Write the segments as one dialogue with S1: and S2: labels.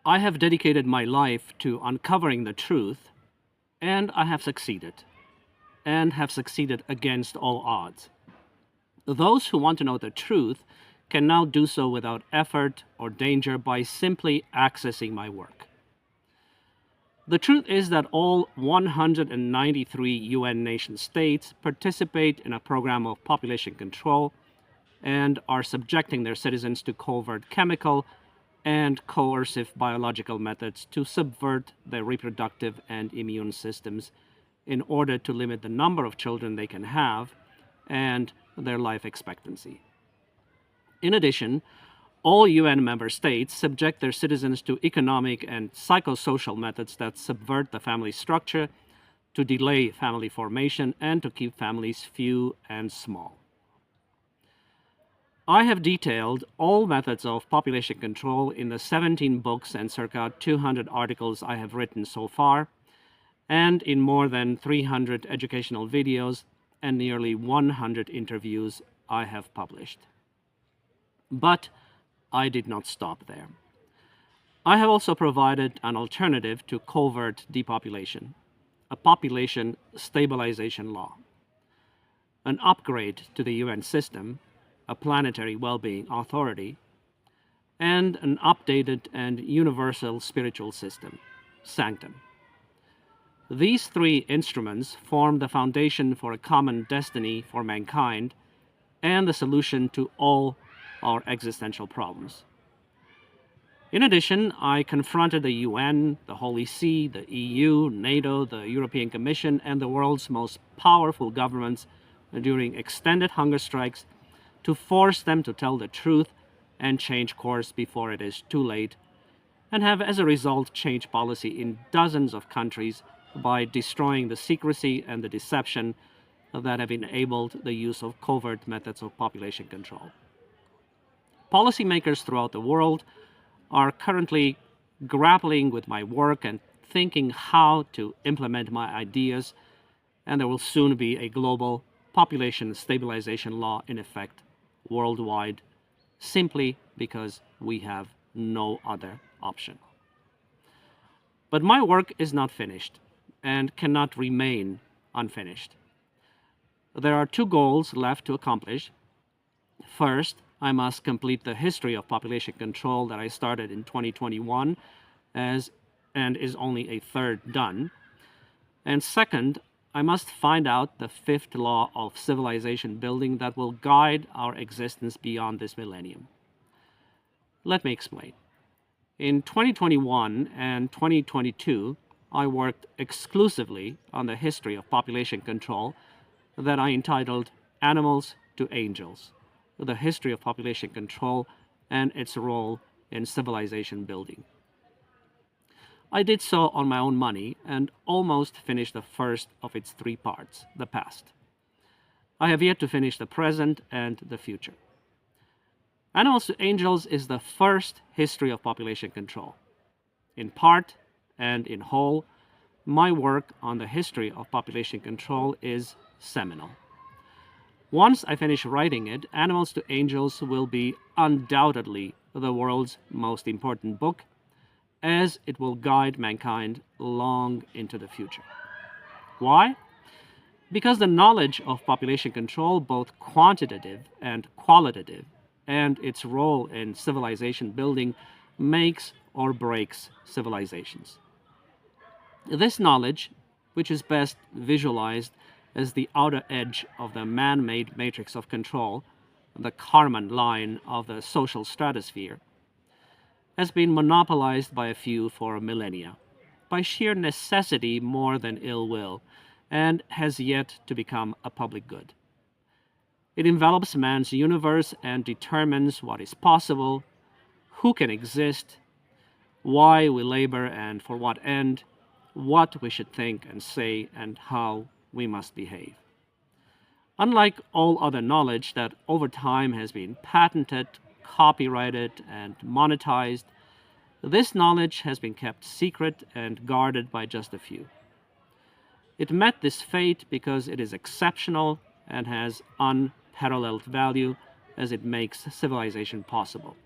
S1: I have dedicated my life to uncovering the truth, and I have succeeded, and have succeeded against all odds. Those who want to know the truth can now do so without effort or danger by simply accessing my work. The truth is that all 193 UN nation-states participate in a program of population control and are subjecting their citizens to covert chemical and coercive biological methods to subvert their reproductive and immune systems in order to limit the number of children they can have and their life expectancy. In addition, all UN member states subject their citizens to economic and psychosocial methods that subvert the family structure, to delay family formation, and to keep families few and small. I have detailed all methods of population control in the 17 books and circa 200 articles I have written so far, and in more than 300 educational videos and nearly 100 interviews I have published. But I did not stop there. I have also provided an alternative to covert depopulation, a population stabilization law, an upgrade to the UN system, a planetary well-being authority, and an updated and universal spiritual system, sanctum. These three instruments form the foundation for a common destiny for mankind and the solution to all our existential problems. In addition, I confronted the UN, the Holy See, the EU, NATO, the European Commission, and the world's most powerful governments during extended hunger strikes to force them to tell the truth and change course before it is too late, and have as a result changed policy in dozens of countries by destroying the secrecy and the deception that have enabled the use of covert methods of population control. Policymakers throughout the world are currently grappling with my work and thinking how to implement my ideas, and there will soon be a global population stabilization law in effect worldwide, simply because we have no other option. But my work is not finished and cannot remain unfinished. There are two goals left to accomplish. First, I must complete the history of population control that I started in 2021 and is only a third done. And second, I must find out the fifth law of civilization building that will guide our existence beyond this millennium. Let me explain. In 2021 and 2022, I worked exclusively on the history of population control that I entitled Animals to Angels, the history of population control and its role in civilization building. I did so on my own money and almost finished the first of its three parts, the past. I have yet to finish the present and the future. Animals to Angels is the first history of population control. In part and in whole, my work on the history of population control is seminal. Once I finish writing it, Animals to Angels will be undoubtedly the world's most important book, as it will guide mankind long into the future. Why? Because the knowledge of population control, both quantitative and qualitative, and its role in civilization building makes or breaks civilizations. This knowledge, which is best visualized as the outer edge of the man-made matrix of control, the Kármán line of the social stratosphere, has been monopolized by a few for millennia, by sheer necessity more than ill will, and has yet to become a public good. It envelops man's universe and determines what is possible, who can exist, why we labor and for what end, what we should think and say, and how we must behave. Unlike all other knowledge that over time has been patented, copyrighted, and monetized, this knowledge has been kept secret and guarded by just a few. It met this fate because it is exceptional and has unparalleled value as it makes civilization possible.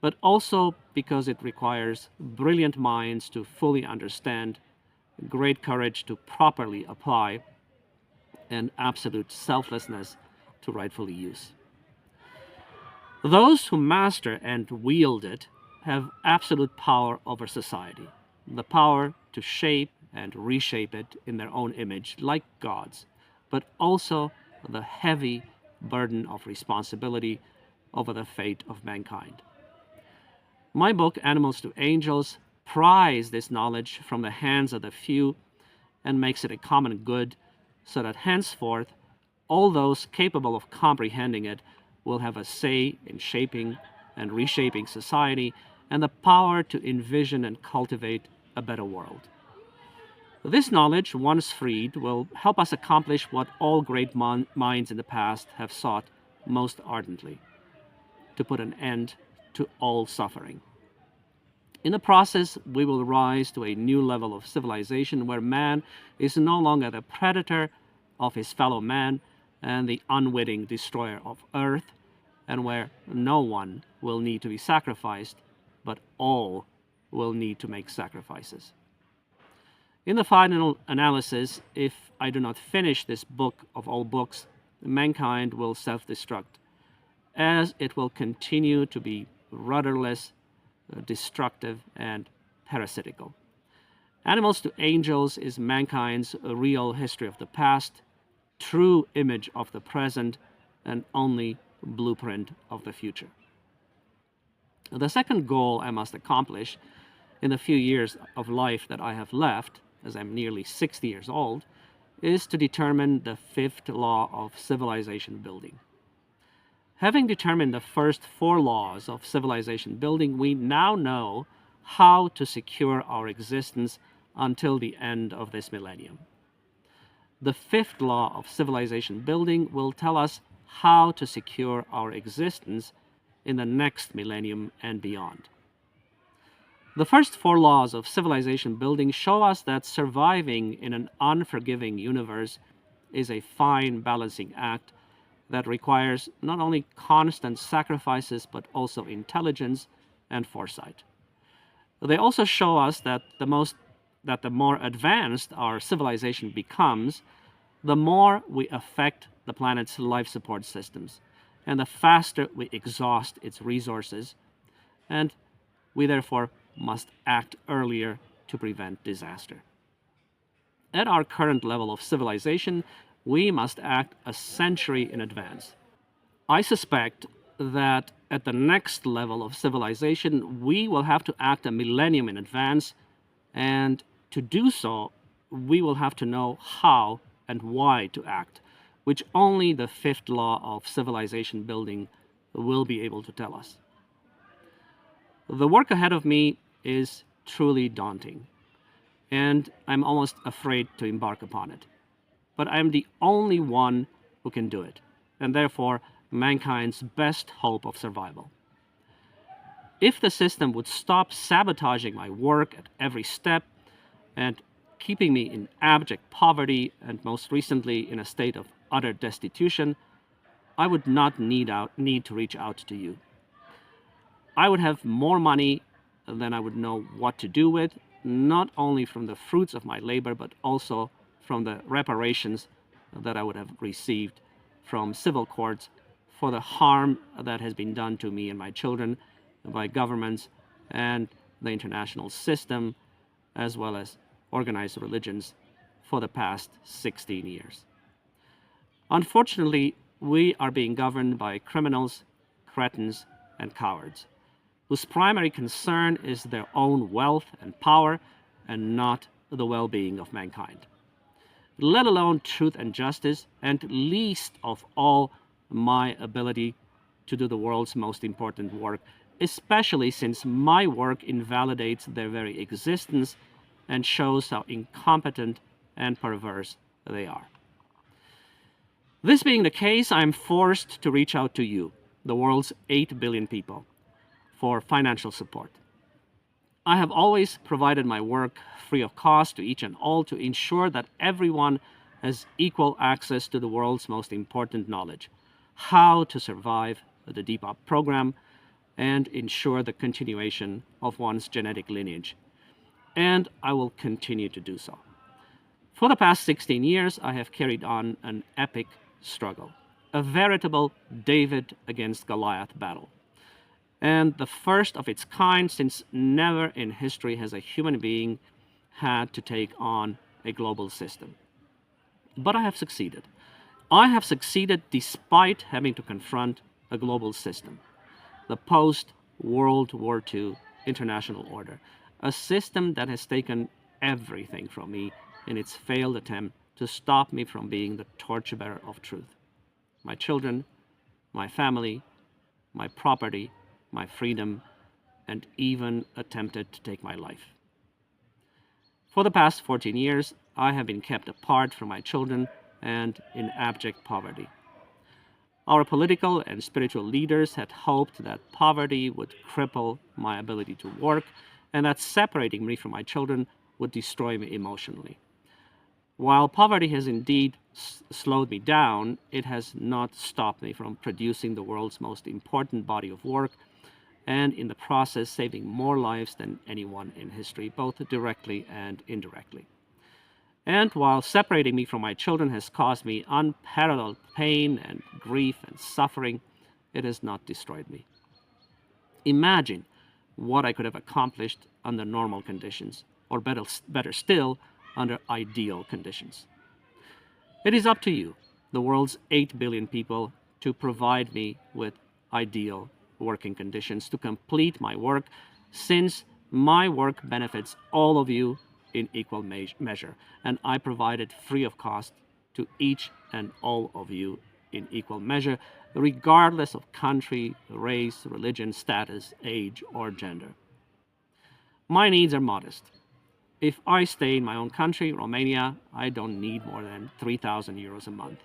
S1: but also because it requires brilliant minds to fully understand, great courage to properly apply, and absolute selflessness to rightfully use. Those who master and wield it have absolute power over society, the power to shape and reshape it in their own image, like gods, but also the heavy burden of responsibility over the fate of mankind. My book, Animals to Angels, pries this knowledge from the hands of the few and makes it a common good, so that henceforth all those capable of comprehending it will have a say in shaping and reshaping society and the power to envision and cultivate a better world. This knowledge, once freed, will help us accomplish what all great minds in the past have sought most ardently: to put an end to all suffering. In the process, we will rise to a new level of civilization where man is no longer the predator of his fellow man and the unwitting destroyer of earth, and where no one will need to be sacrificed, but all will need to make sacrifices. In the final analysis, if I do not finish this book of all books, mankind will self-destruct, as it will continue to be rudderless, destructive, and parasitical. Animals to Angels is mankind's real history of the past, true image of the present, and only blueprint of the future. The second goal I must accomplish in the few years of life that I have left, as I'm nearly 60 years old, is to determine the fifth law of civilization building. Having determined the first four laws of civilization building, we now know how to secure our existence until the end of this millennium. The fifth law of civilization building will tell us how to secure our existence in the next millennium and beyond. The first four laws of civilization building show us that surviving in an unforgiving universe is a fine balancing act that requires not only constant sacrifices but also intelligence and foresight. They also show us that the more advanced our civilization becomes, the more we affect the planet's life support systems, and the faster we exhaust its resources, and we therefore must act earlier to prevent disaster. At our current level of civilization, we must act a century in advance. I suspect that at the next level of civilization, we will have to act a millennium in advance, and to do so, we will have to know how and why to act, which only the fifth law of civilization building will be able to tell us. The work ahead of me is truly daunting, and I'm almost afraid to embark upon it. But I'm the only one who can do it, and therefore mankind's best hope of survival. If the system would stop sabotaging my work at every step and keeping me in abject poverty and most recently in a state of utter destitution, I would not need to reach out to you. I would have more money than I would know what to do with, not only from the fruits of my labor, but also from the reparations that I would have received from civil courts for the harm that has been done to me and my children by governments and the international system, as well as organized religions for the past 16 years. Unfortunately, we are being governed by criminals, cretins, and cowards, whose primary concern is their own wealth and power and not the well-being of mankind, let alone truth and justice, and least of all my ability to do the world's most important work, especially since my work invalidates their very existence and shows how incompetent and perverse they are. This being the case, I am forced to reach out to you, the world's 8 billion people, for financial support. I have always provided my work free of cost to each and all to ensure that everyone has equal access to the world's most important knowledge: how to survive the Deep Up program, and ensure the continuation of one's genetic lineage. And I will continue to do so. For the past 16 years, I have carried on an epic struggle, a veritable David against Goliath battle, and the first of its kind, since never in history has a human being had to take on a global system. But I have succeeded. I have succeeded despite having to confront a global system, the post-World War II international order, a system that has taken everything from me in its failed attempt to stop me from being the torchbearer of truth. My children, my family, my property, my freedom, and even attempted to take my life. For the past 14 years, I have been kept apart from my children and in abject poverty. Our political and spiritual leaders had hoped that poverty would cripple my ability to work and that separating me from my children would destroy me emotionally. While poverty has indeed slowed me down, it has not stopped me from producing the world's most important body of work and in the process saving more lives than anyone in history, both directly and indirectly. And while separating me from my children has caused me unparalleled pain and grief and suffering, it has not destroyed me. Imagine what I could have accomplished under normal conditions, or better still, under ideal conditions. It is up to you, the world's 8 billion people, to provide me with ideal working conditions to complete my work, since my work benefits all of you in equal measure, and I provide it free of cost to each and all of you in equal measure, regardless of country, race, religion, status, age, or gender. My needs are modest. If I stay in my own country, Romania, I don't need more than 3,000 euros a month.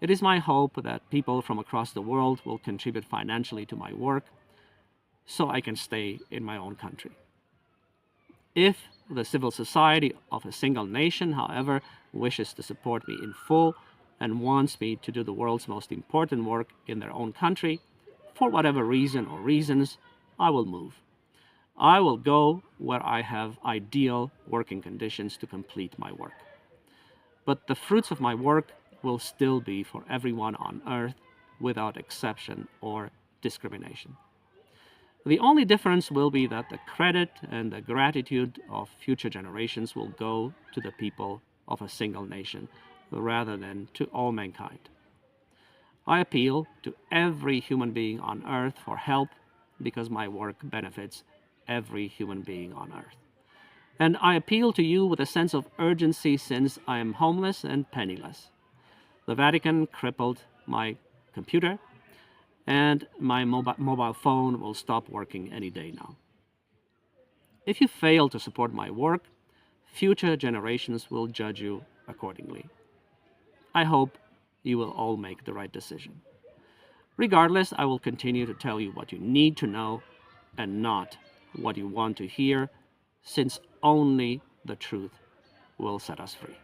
S1: It is my hope that people from across the world will contribute financially to my work so I can stay in my own country. If the civil society of a single nation, however, wishes to support me in full and wants me to do the world's most important work in their own country, for whatever reason or reasons, I will move. I will go where I have ideal working conditions to complete my work. But the fruits of my work will still be for everyone on earth without exception or discrimination. The only difference will be that the credit and the gratitude of future generations will go to the people of a single nation rather than to all mankind. I appeal to every human being on earth for help because my work benefits every human being on earth. And I appeal to you with a sense of urgency since I am homeless and penniless. The Vatican crippled my computer, and my mobile phone will stop working any day now. If you fail to support my work, future generations will judge you accordingly. I hope you will all make the right decision. Regardless, I will continue to tell you what you need to know and not what you want to hear, since only the truth will set us free.